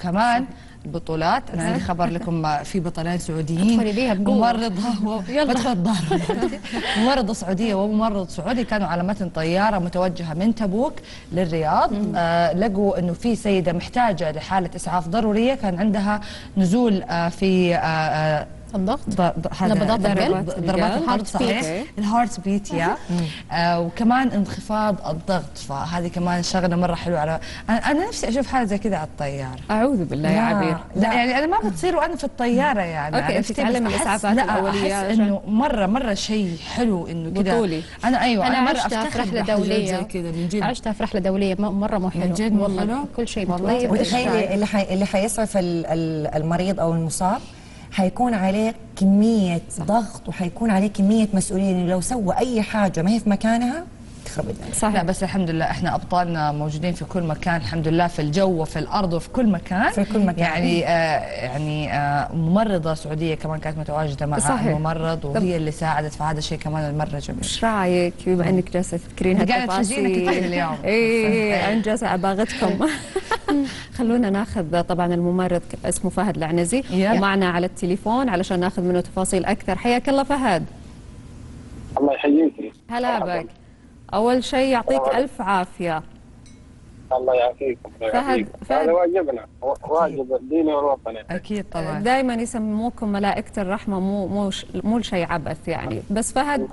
كمان البطولات، انا عندي خبر لكم، في بطلين سعوديين ممرضه سعوديه وممرض سعودي كانوا على متن طياره متوجهه من تبوك للرياض. لقوا انه في سيده محتاجه لحاله اسعاف ضروريه، كان عندها نزول في الضغط، نبضات القلب، ضربات القلب، صحيح، الهارت بيت وكمان انخفاض الضغط. فهذه كمان شغله مره حلوه. على انا نفسي اشوف حاجه زي كذا على الطياره. اعوذ بالله يا عبير. لا يعني انا ما بتصير وانا في الطياره يعني. اوكي، انت تتعلم الاسعافات الاوليه. احس انه مره شيء حلو انه كذا. انا مره افتخر في رحله دوليه زي كذا من جد. عشتها في رحله دوليه مره مو حلو من جد، والله كل شيء والله. وتخيلي اللي حيسعف المريض او المصاب حيكون عليه كمية ضغط وحيكون عليه كمية مسؤولية، إنه لو سوى أي حاجة ما هي في مكانها تخرب الدنيا. صحيح. لا بس الحمد لله احنا أبطالنا موجودين في كل مكان الحمد لله، في الجو وفي الأرض وفي كل مكان. في كل مكان يعني ممرضة سعودية كمان كانت متواجدة مع الممرض وهي اللي ساعدت، فهذا شيء كمان مرة جميل. ايش رايك بما انك جالسة تفكرين هالتفاصيل كثير اليوم؟ ايه انا جالسة اباغتكم. خلونا ناخذ طبعا الممرض اسمه فهد العنزي ومعنا على التليفون علشان ناخذ منه تفاصيل اكثر. حياك الله فهد. الله يحييك. هلا بك. اول شيء يعطيك الف عافيه. الله يعافيكم. فهد هذا واجبنا، واجب الديني والوطني. اكيد طبعا. دائما يسموكم ملائكه الرحمه، مو شيء عبث يعني. بس فهد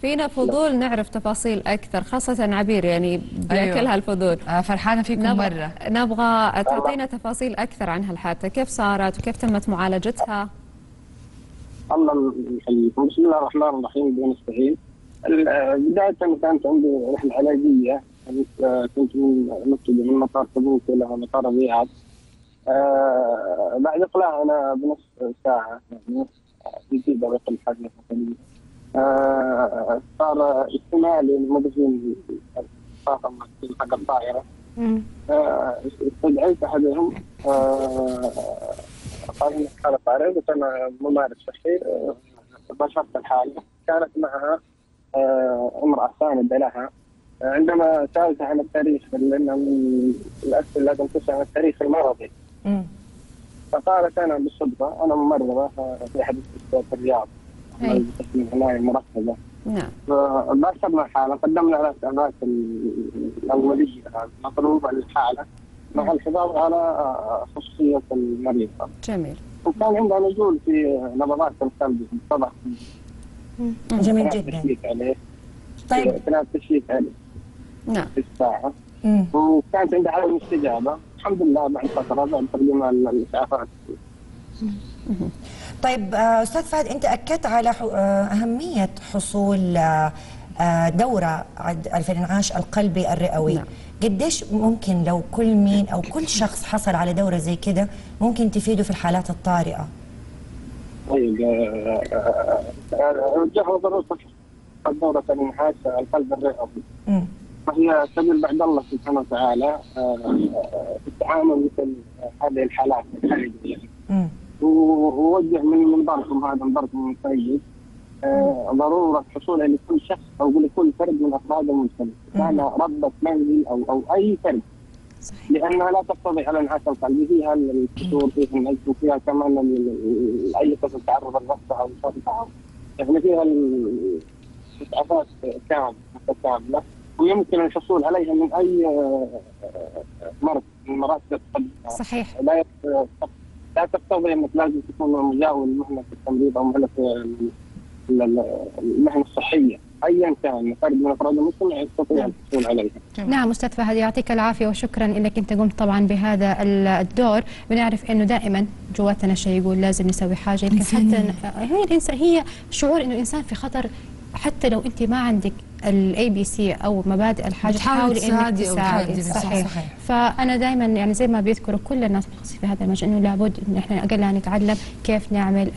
فينا فضول نعرف تفاصيل اكثر، خاصه عبير يعني بياكلها الفضول. فرحانه فيكم مره. نبغى تعطينا تفاصيل اكثر عن هالحادثه، كيف صارت وكيف تمت معالجتها؟ الله يحييكم. بسم الله الرحمن الرحيم. بدون استهين. بداية كانت عندي رحلة علاجية، كنت مبتدئ من مطار تبوك إلى مطار الرياض. بعد إقلاعنا بنصف ساعة يعني في طريق الحادثة صار اجتماع للموظفين الطاقم حق الطائرة. استدعيت أحدهم قال إنك حالة طارئة، قلت أنا ممارس صحي. بشرت الحالة، كانت معها امرأة ساندة لها. عندما سألت عن التاريخ، لأن من الأسئلة لازم تسأل عن التاريخ المرضي. فقالت أنا بالصدفة أنا ممرضة في أحد المستشفيات الرياض، قسم العناية المركزة. نعم. فباشرنا الحالة، قدمنا لها الإسعافات الأولية المطلوبة للحالة مع الحفاظ على خصوصية المريض. جميل. وكان عندها نزول في نبضات القلب طبعا. جميل جدا. طيب كانت تشيك عليه. نعم. في الساعة. وكانت عندها عدم استجابة، الحمد لله بعد فترة بعد تقديم الإسعافات. طيب أستاذ فهد، أنت أكدت على أهمية حصول دورة الانعاش القلبي الرئوي. نعم. قديش ممكن لو كل مين أو كل شخص حصل على دورة زي كده ممكن تفيده في الحالات الطارئة؟ طيب وجهوا ضرورة دورة الانعاش القلب الرئوي. وهي سبيل بعد الله سبحانه وتعالى في التعامل مثل هذه الحالات الحرجة. ووجه من منبركم هذا منبركم سيد ضرورة حصول لكل شخص أو لكل فرد من أفراد المجتمع، كان ربة منزل أو أي فرد. صحيح. لأنها لا تقتضي على الانعاش القلبي، فيها الكسور، فيها النزف، وفيها كمان أي قسم تعرض الرصة أو الشرطة، يعني فيها الإسعافات كاملة ويمكن الحصول عليها من أي مرض من مراكز الطب. صحيح. لا تقتضي انك لازم تكون مجاول مهنه التمريض او مهنه المهنه الصحيه، ايا كان فرد من افراد المجتمع يستطيع الحصول عليها. نعم استاذ فهد، يعطيك العافيه وشكرا انك انت قمت طبعا بهذا الدور. بنعرف انه دائما جواتنا شيء يقول لازم نسوي حاجه، يمكن حتى هي شعور انه الانسان في خطر، حتى لو انت ما عندك الاي بي سي او مبادئ الحاجه تحاولي انك تساعدي. صحيح. فانا دائما يعني زي ما بيذكروا كل الناس متخصصين في هذا المجال انه لابد ان احنا اقل نتعلم كيف نعمل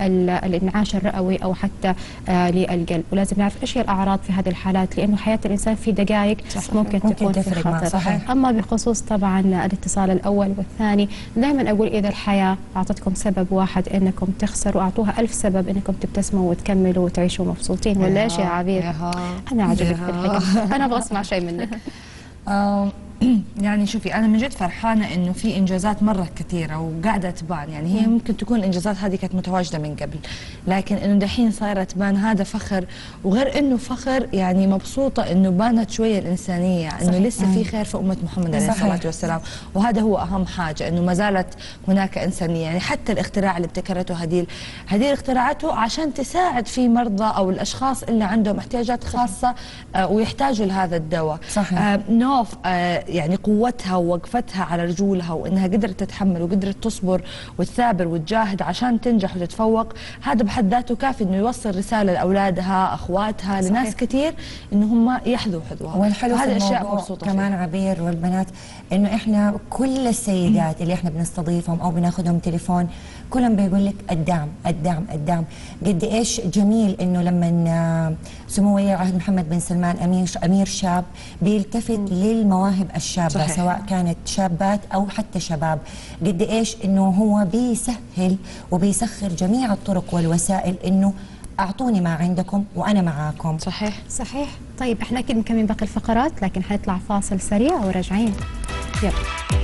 الانعاش الرئوي او حتى للقلب، ولازم نعرف ايش هي الاعراض في هذه الحالات، لانه حياه الانسان في دقائق ممكن تكون في خطر. صحيح. اما بخصوص طبعا الاتصال الاول والثاني، دائما اقول اذا الحياه اعطتكم سبب واحد انكم تخسروا، اعطوها 1000 سبب انكم تبتسموا وتكملوا وتعيشوا مبسوطين. ولا ايش يا عبير؟ انا عجبك في الحكي. انا ابغى اسمع شيء منك. يعني شوفي انا من جد فرحانه انه في انجازات مره كثيره وقاعده تبان، يعني هي ممكن تكون الانجازات هذه كانت متواجده من قبل، لكن انه دحين صايره تبان، هذا فخر. وغير انه فخر يعني مبسوطه انه بانت شويه الانسانيه، انه لسه في خير في امه محمد عليه الصلاه والسلام، وهذا هو اهم حاجه، انه ما زالت هناك انسانيه. يعني حتى الاختراع اللي ابتكرته هديل اخترعته عشان تساعد في مرضى او الاشخاص اللي عندهم احتياجات خاصه ويحتاجوا لهذا الدواء. نوف يعني قوتها ووقفتها على رجولها، وانها قدرت تتحمل وقدرت تصبر وتثابر وتجاهد عشان تنجح وتتفوق، هذا بحد ذاته كافي انه يوصل رساله لاولادها، اخواتها، لناس كثير انه هم يحذوا حذوها. والحلو في اشياء مبسوطه كمان فيه. عبير والبنات انه احنا كل السيدات اللي احنا بنستضيفهم او بناخذهم تليفون كلهم بيقول لك الدعم الدعم الدعم. قد ايش جميل انه لما سمو ولي العهد محمد بن سلمان امير شاب بيلتفت للمواهب الشابه، صحيح. سواء كانت شابات او حتى شباب، قد ايش انه هو بيسهل وبيسخر جميع الطرق والوسائل انه اعطوني ما عندكم وانا معاكم. صحيح. طيب احنا اكيد مكملين باقي الفقرات، لكن حنطلع فاصل سريع وراجعين. يلا.